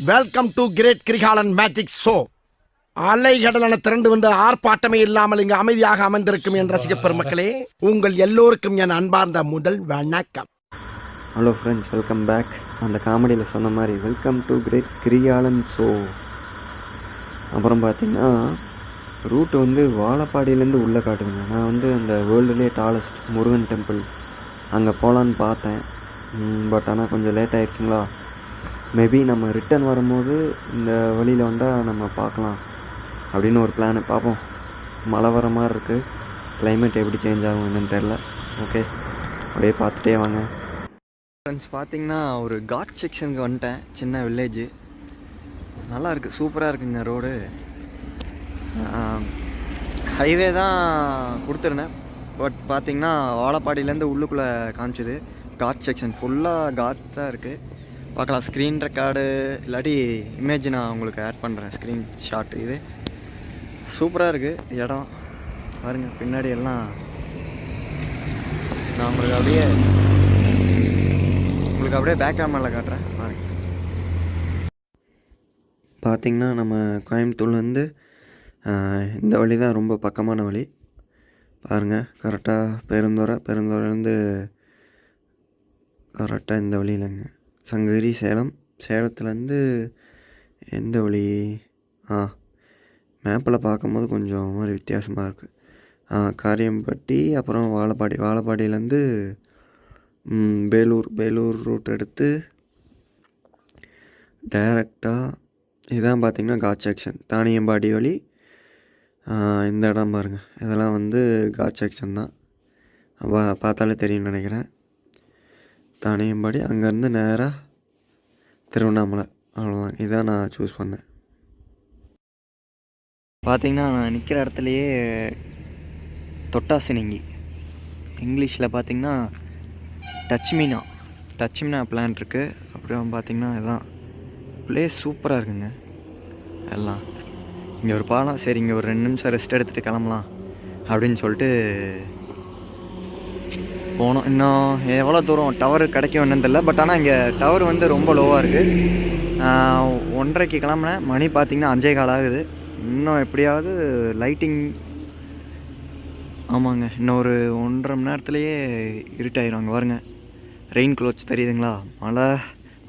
Welcome to great Kirikalan magic show. அலைகடலான திரண்டு வந்து ஆர்ப்பாட்டமே இல்லாமல் இங்கு அமைதியாக அமர்ந்திருக்கும் என் ரசிக பெருமக்களே, உங்கள் எல்லோருக்கும் என் அன்பார்ந்த முதல் வணக்கம். Hello friends, welcome back. அந்த காமெடியில் சொன்ன மாதிரி welcome to great Kirikalan show. அப்புறம் பார்த்தீங்கன்னா ரூட்டு வந்து வாழப்பாடியிலேருந்து உள்ளே காட்டுதுங்க. நான் வந்து அந்த வேர்ல்டுலேயே டாலஸ்ட் முருகன் டெம்பிள் அங்கே போகலான்னு பார்த்தேன். பட் ஆனால் கொஞ்சம் லேட் ஆகிடுச்சுங்களா. மேபி நம்ம ரிட்டர்ன் வரும்போது இந்த வழியில் வந்தால் நம்ம பார்க்கலாம் அப்படின்னு ஒரு பிளானு. பார்ப்போம். மழை வர மாதிரி இருக்குது. கிளைமேட் எப்படி சேஞ்ச் ஆகும் என்னன்னு தெரில. ஓகே, அப்படியே பார்த்துட்டே வாங்க. ஃப்ரெண்ட்ஸ், பார்த்தீங்கன்னா ஒரு காட் செக்ஷனுக்கு வந்துட்டேன். சின்ன வில்லேஜு, நல்லா இருக்குது, சூப்பராக இருக்குங்க. ரோடு ஹைவே தான் கொடுத்துருந்தேன். பட் பார்த்தீங்கன்னா வாழப்பாடியிலேருந்து உள்ளுக்குள்ளே காமிச்சிது. காட் செக்ஷன் ஃபுல்லாக காட்ஸாக இருக்குது. பார்க்கலாம். ஸ்க்ரீன் ரெக்கார்டு இல்லாட்டி இமேஜ் நான் உங்களுக்கு ஆட் பண்ணுறேன். ஸ்க்ரீன் ஷாட் இது சூப்பராக இருக்குது இடம். பாருங்கள் பின்னாடி எல்லாம். நான் உங்களுக்கு அப்படியே பேக் கேமராவில் காட்டுறேன் பாருங்க. பார்த்திங்கன்னா நம்ம கோயம்புத்தூர்லேருந்து இந்த வழி தான் ரொம்ப பக்கமான வழி. பாருங்கள், கரெக்டாக பெருந்துறையிலேருந்து கரெக்டாக இந்த வழியிலங்க. சங்ககிரி, சேலத்துலேருந்து எந்த வழி? மேப்பில் பார்க்கும்போது கொஞ்சம் மாதிரி வித்தியாசமாக இருக்குது. காரியம்பட்டி, அப்புறம் வாழப்பாடியிலேருந்து பேலூர் ரூட் எடுத்து டைரெக்டாக இதான் பார்த்திங்கன்னா காட் செக்ஷன். தானியம்பாடி வழி இந்த இடம் பாருங்கள். இதெல்லாம் வந்து காட் செக்ஷன் தான். பார்த்தாலே தெரியும்னு நினைக்கிறேன். தானியம்பாடி, அங்கேருந்து நேராக திருவண்ணாமலை, அவ்வளோதான். இதான் நான் சூஸ் பண்ணேன். பார்த்திங்கன்னா நான் நிற்கிற இடத்துலையே தொட்டாசினிங்கி, இங்கிலீஷில் பார்த்திங்கன்னா டச்மினா பிளான் இருக்குது. அப்புறம் பார்த்திங்கன்னா இதுதான் பிளேஸ். சூப்பராக இருக்குங்க எல்லாம். இங்கே ஒரு பாலம். சரி, இங்கே ஒரு 2 நிமிஷம் ரெஸ்ட் எடுத்துகிட்டு கிளம்பலாம் அப்படின்னு சொல்லிட்டு போனோம். இன்னும் எவ்வளோ தூரம் டவர் கிடைக்கும் என்னன்னு தெரியல. பட் ஆனால் இங்கே டவர் வந்து ரொம்ப லோவாக இருக்குது. 1:30க்கு கிளம்புனேன். மணி பார்த்திங்கன்னா 5:15 ஆகுது. இன்னும் எப்படியாவது லைட்டிங், ஆமாங்க, இன்னும் ஒரு 1.5 மணி நேரத்துலேயே இருட்டாயிரும். அங்கே பாருங்க, ரெயின் க்ளோத்ஸ் தெரியுதுங்களா? மழை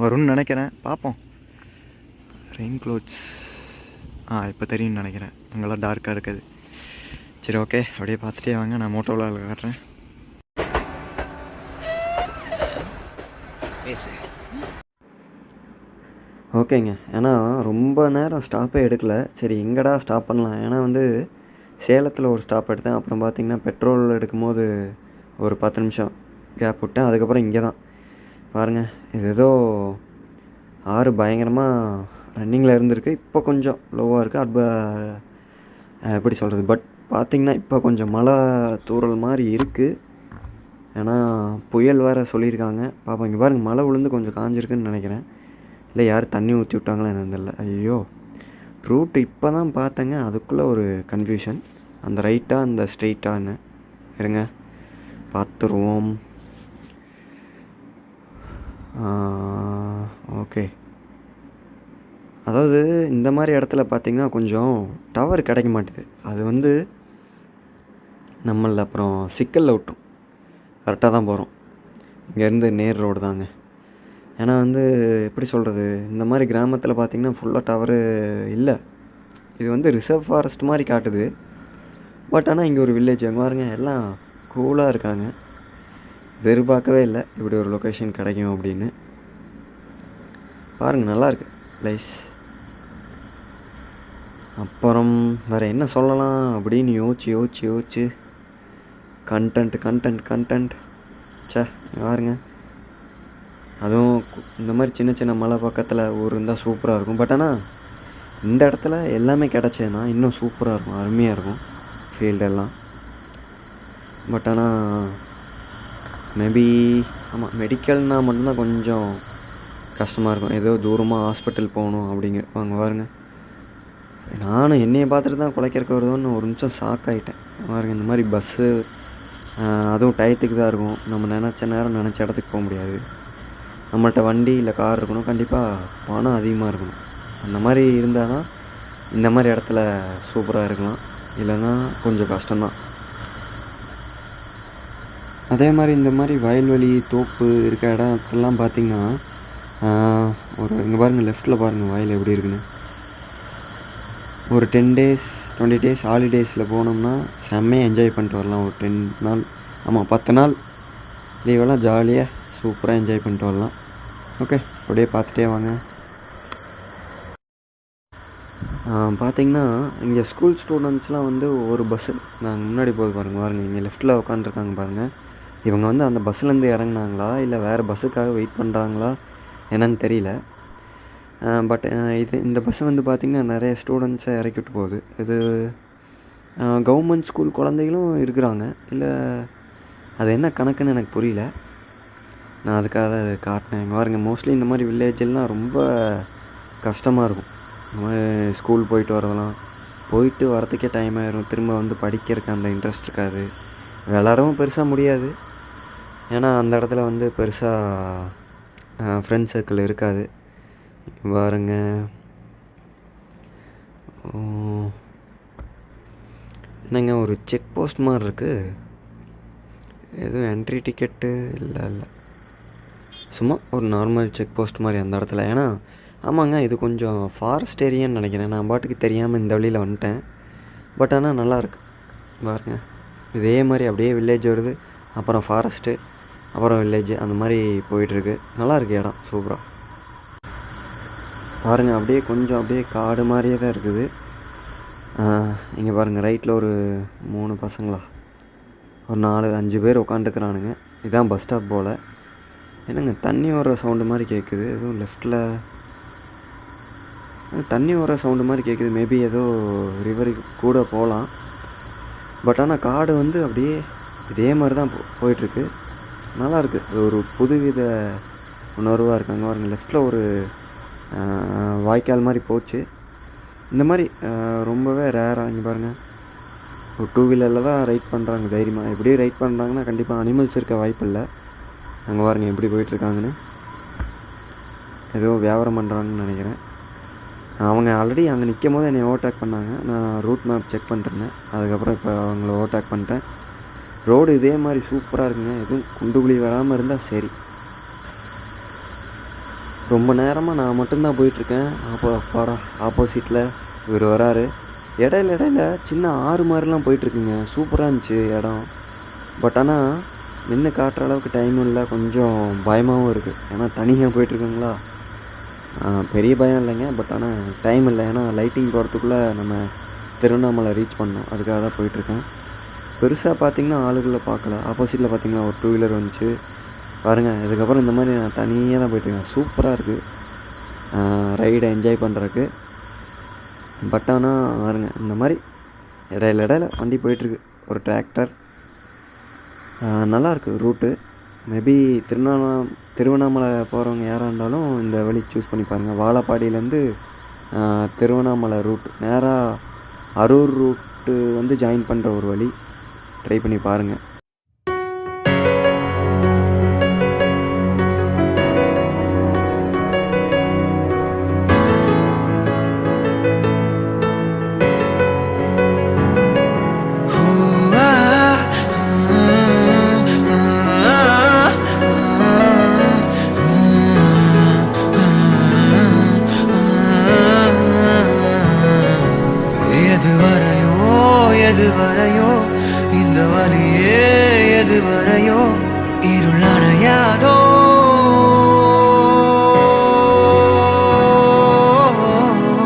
வரும்னு நினைக்கிறேன், பார்ப்போம். ரெயின் க்ளோத்ஸ் இப்போ தெரியும்னு நினைக்கிறேன். அங்கெல்லாம் டார்க்காக இருக்குது. சரி, ஓகே, அப்படியே பார்த்துட்டே வாங்க. நான் மோட்டோவில் காட்டுறேன். ஓகேங்க. ஏன்னா ரொம்ப நேரம் ஸ்டாப்பே எடுக்கலை. சரி, எங்கடா ஸ்டாப் பண்ணலாம். ஏன்னா வந்து சேலத்தில் ஒரு ஸ்டாப் எடுத்தேன். அப்புறம் பார்த்திங்கன்னா பெட்ரோல் எடுக்கும்போது ஒரு 10 நிமிஷம் கேப் விட்டேன். அதுக்கப்புறம் இங்கே தான் பாருங்கள். இது ஏதோ ஆறு பயங்கரமாக ரன்னிங்கில் இருந்திருக்கு. இப்போ கொஞ்சம் லோவாக இருக்குது. எப்படி சொல்கிறது, பட் பார்த்திங்கன்னா இப்போ கொஞ்சம் மழை தூறல் மாதிரி இருக்குது. ஏன்னா புயல் வேறு சொல்லியிருக்காங்க. பாப்பா, இங்கே பாருங்கள், மழை விழுந்து கொஞ்சம் காஞ்சிருக்குன்னு நினைக்கிறேன். இல்லை யார் தண்ணி ஊற்றி விட்டாங்களா என்னன்னு தெரியல. ஐயோ, ரூட்டு இப்போ தான் பார்த்தேங்க. அதுக்குள்ளே ஒரு கன்ஃபியூஷன். அந்த ரைட்டாக அந்த ஸ்ட்ரெயிட்டான்னு இருங்க பார்த்துருவோம். ஓகே, அதாவது இந்த மாதிரி இடத்துல பார்த்திங்கன்னா கொஞ்சம் டவர் கிடைக்க மாட்டேது. அது வந்து நம்மள அப்புறம் சிக்கலில் விட்டோம். கரெக்டாக தான் போகிறோம். இங்கேருந்து நேர் ரோடு தாங்க. ஏன்னா வந்து எப்படி சொல்கிறது, இந்த மாதிரி கிராமத்தில் பார்த்திங்கன்னா ஃபுல்லாக டவரு இல்லை. இது வந்து ரிசர்வ் ஃபாரஸ்ட் மாதிரி காட்டுது. பட் ஆனால் இங்கே ஒரு வில்லேஜ். அங்கே பாருங்க, எல்லாம் கூலாக இருக்காங்க. எதிர்பார்க்கவே இல்லை இப்படி ஒரு லொக்கேஷன் கிடைக்கும் அப்படின்னு. பாருங்கள், நல்லாயிருக்கு ப்ளேஸ். அப்புறம் வேறு என்ன சொல்லலாம் அப்படின்னு யோசிச்சு கண்டென்ட் சே பாருங்க. அதுவும் இந்த மாதிரி சின்ன மலை பக்கத்தில் ஊர் இருந்தால் சூப்பராக இருக்கும். பட் ஆனால் இந்த இடத்துல எல்லாமே கிடச்சேன்னா இன்னும் சூப்பராக இருக்கும், அருமையாக இருக்கும் ஃபீல்டெல்லாம். பட் ஆனால் மேபி ஆமாம், மெடிக்கல்னால் மட்டும்தான் கொஞ்சம் கஷ்டமாக இருக்கும். ஏதோ தூரமாக ஹாஸ்பிட்டல் போகணும் அப்படிங்க. வாங்க பாருங்க, நானும் என்னையை பார்த்துட்டு தான் குலைக்கிறக்கு வருதோன்னு ஒரு நிமிஷம் ஷாக் ஆகிட்டேன். பாருங்க, இந்த மாதிரி பஸ்ஸு அதுவும் டயத்துக்கு தான் இருக்கும். நம்ம நினச்ச நேரம் நினச்ச இடத்துக்கு போக முடியாது. நம்மள்ட்ட வண்டி இல்லை கார் இருக்கணும், கண்டிப்பாக பணம் அதிகமாக இருக்கணும். அந்த மாதிரி இருந்தால் தான் இந்த மாதிரி இடத்துல சூப்பராக இருக்கலாம், இல்லைன்னா கொஞ்சம் கஷ்டம்தான். அதே மாதிரி இந்த மாதிரி வயல்வெளி தோப்பு இருக்க இடத்துலாம் பார்த்திங்கன்னா ஒரு இங்கே பாருங்கள், லெஃப்ட்டில் பாருங்கள் வயல் எப்படி இருக்குன்னு. ஒரு 10 days 20 days ஹாலிடேஸில் போனோம்னா செம்மையாக என்ஜாய் பண்ணிட்டு வரலாம். ஒரு 10 நாள், ஆமாம் 10 நாள் லீவெல்லாம் ஜாலியாக சூப்பராக என்ஜாய் பண்ணிட்டு வரலாம். ஓகே, அப்படியே பார்த்துட்டே வாங்க. பார்த்தீங்கன்னா இங்கே ஸ்கூல் ஸ்டூடெண்ட்ஸ்லாம் வந்து ஒரு பஸ்ஸு நாங்கள் முன்னாடி போது பாருங்கள் இங்கே லெஃப்ட்டில் உட்காந்துருக்காங்க பாருங்கள். இவங்க வந்து அந்த பஸ்ஸுலேருந்து இறங்குனாங்களா இல்லை வேறு பஸ்ஸுக்காக வெயிட் பண்ணுறாங்களா என்னன்னு தெரியல. பட் இந்த பஸ்ஸு வந்து பார்த்திங்கன்னா நிறைய ஸ்டூடெண்ட்ஸை இறக்கிவிட்டு போகுது. இது கவர்மெண்ட் ஸ்கூல் குழந்தைகளும் இருக்கிறாங்க, இல்லை அது என்ன கணக்குன்னு எனக்கு புரியல. நான் அதுக்காக அதை காட்டினேன். இங்கே பாருங்க, மோஸ்ட்லி இந்த மாதிரி வில்லேஜெல்லாம் ரொம்ப கஷ்டமாக இருக்கும். இந்த மாதிரி ஸ்கூல் போயிட்டு வரலாம், போயிட்டு வரத்துக்கே டைம் ஆயிரும். திரும்ப வந்து படிக்கிறதுக்கு அந்த இன்ட்ரெஸ்ட் இருக்காது, விளாடவும் பெருசாக முடியாது. ஏன்னா அந்த இடத்துல வந்து பெருசாக ஃப்ரெண்ட் சர்க்கிள் இருக்காது. பாருங்க, என்னங்க ஒரு செக் போஸ்ட் மாதிரி இருக்குது. எதுவும் என்ட்ரி டிக்கெட்டு இல்லை, சும்மா ஒரு நார்மல் செக் போஸ்ட் மாதிரி அந்த இடத்துல. ஏன்னா ஆமாங்க, இது கொஞ்சம் ஃபாரஸ்ட் ஏரியான்னு நினைக்கிறேன். நான் பாட்டுக்கு தெரியாமல் இந்த வழியில் வந்துட்டேன். பட் ஆனால் நல்லாயிருக்கு பாருங்க. இதே மாதிரி அப்படியே வில்லேஜ் வருது, அப்புறம் ஃபாரஸ்ட்டு, அப்புறம் வில்லேஜ், அந்த மாதிரி போயிட்டுருக்கு. நல்லாயிருக்கு இடம், சூப்பராக பாருங்கள். அப்படியே கொஞ்சம் அப்படியே காடு மாதிரியே தான் இருக்குது. இங்கே பாருங்கள், ரைட்டில் ஒரு 3 பசங்களா, ஒரு 4-5 பேர் உட்காந்துக்கிறானுங்க. இதுதான் பஸ் ஸ்டாப் போல். என்னங்க தண்ணி வர சவுண்டு மாதிரி கேட்குது. எதுவும் லெஃப்டில் தண்ணி வர சவுண்டு மாதிரி கேட்குது. மேபி ஏதோ ரிவருக்கு கூட போகலாம். பட் ஆனால் காடு வந்து அப்படியே இதே மாதிரி தான் போயிட்டுருக்கு. நல்லாயிருக்கு. அது ஒரு புதுவித உணர்வாக இருக்குது. அங்கே பாருங்கள், லெஃப்டில் ஒரு வாய்க்கால் மாதிரி போச்சு. இந்த மாதிரி ரொம்பவே ரேராக. இங்கே பாருங்கள், ஒரு 2 வீலரில் தான் ரைட் பண்ணுறாங்க தைரியமாக. எப்படி ரைட் பண்ணுறாங்கன்னா கண்டிப்பாக அனிமல்ஸ் இருக்க வாய்ப்பு இல்லை. அங்கே பாருங்கள் எப்படி போயிட்டுருக்காங்கன்னு. ஏதோ வியாபாரம் பண்ணுறாங்கன்னு நினைக்கிறேன். அவங்க ஆல்ரெடி அங்கே நிற்கும் போது என்னை ஓவர்டேக் பண்ணாங்க. நான் ரூட் மேப் செக் பண்ணிருந்தேன். அதுக்கப்புறம் இப்போ அவங்கள ஓவர்டேக் பண்ணிட்டேன். ரோடு இதே மாதிரி சூப்பராக இருக்குங்க. எதுவும் குண்டு குழி வராமல் இருந்தால் சரி. ரொம்ப நேரமாக நான் மட்டும்தான் போயிட்டுருக்கேன். அப்பாடா, ஆப்போசிட்டில் இவர் வராரு. இடையில சின்ன ஆறு மாதிரிலாம் போயிட்டுருக்குங்க. சூப்பராக இருந்துச்சு இடம். பட் ஆனால் நின்று காட்டுற அளவுக்கு டைமும் இல்லை, கொஞ்சம் பயமாகவும் இருக்குது. ஏன்னா தனியாக போயிட்டுருக்குங்களா, பெரிய பயம் இல்லைங்க. பட் ஆனால் டைம் இல்லை. ஏன்னா லைட்டிங் போகிறதுக்குள்ளே நம்ம திருவண்ணாமலை ரீச் பண்ணோம். அதுக்காக தான் போயிட்டுருக்கேன். பெருசாக பார்த்தீங்கன்னா ஆளுகளை பார்க்கல. ஆப்போசிட்டில் பார்த்தீங்கன்னா ஒரு 2 வீலர் வந்துச்சு பாருங்கள். இதுக்கப்புறம் இந்த மாதிரி நான் தனியாக தான் போயிட்டுருக்கேன். சூப்பராக இருக்குது ரைடை என்ஜாய் பண்ணுறதுக்கு. பட் ஆனால் பாருங்க, இந்த மாதிரி இடையில வண்டி போயிட்டுருக்கு. ஒரு டிராக்டர். நல்லாயிருக்கு ரூட்டு. மேபி திருவண்ணாமலை போகிறவங்க யாராக இருந்தாலும் இந்த வழி சூஸ் பண்ணி பாருங்கள். வாழப்பாடியிலேருந்து திருவண்ணாமலை ரூட் நேராக அரூர் ரூட்டு வந்து ஜாயின் பண்ணுற ஒரு வழி. ட்ரை பண்ணி பாருங்கள். எதுவரையோ இந்த வழியே, எதுவரையோ இருள் அணையாதோ,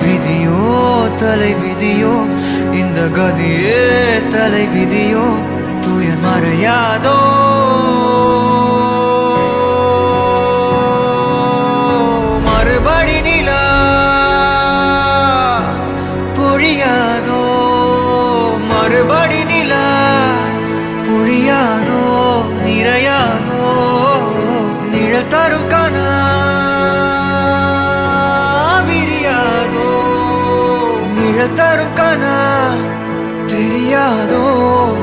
விதியோ தலை விதியோ இந்த கதியே தலை விதியோ துயர் மறையாதோ, மறுபடி நிலா பொழியாதோ, மறுபடி நிலா பொழியாதோ, நிறையாதோ, நிழல் தரும் கனா விரியாதோ, நிழல் தரும் கனா தெரியாதோ,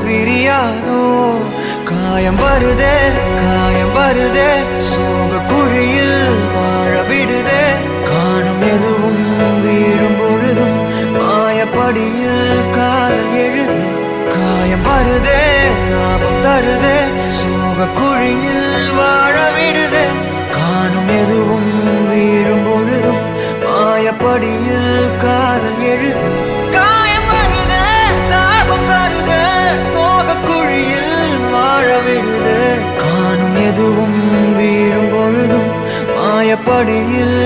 விரியாதோ, காயம் வருதே சோக குழியில் மாயப்படியில் காதல் எழுது காயம் வருது சாபம் தருது சோக குழியில் வாழ விடுது காணும் எதுவும் வீழும் பொழுதும் மாயப்படியில்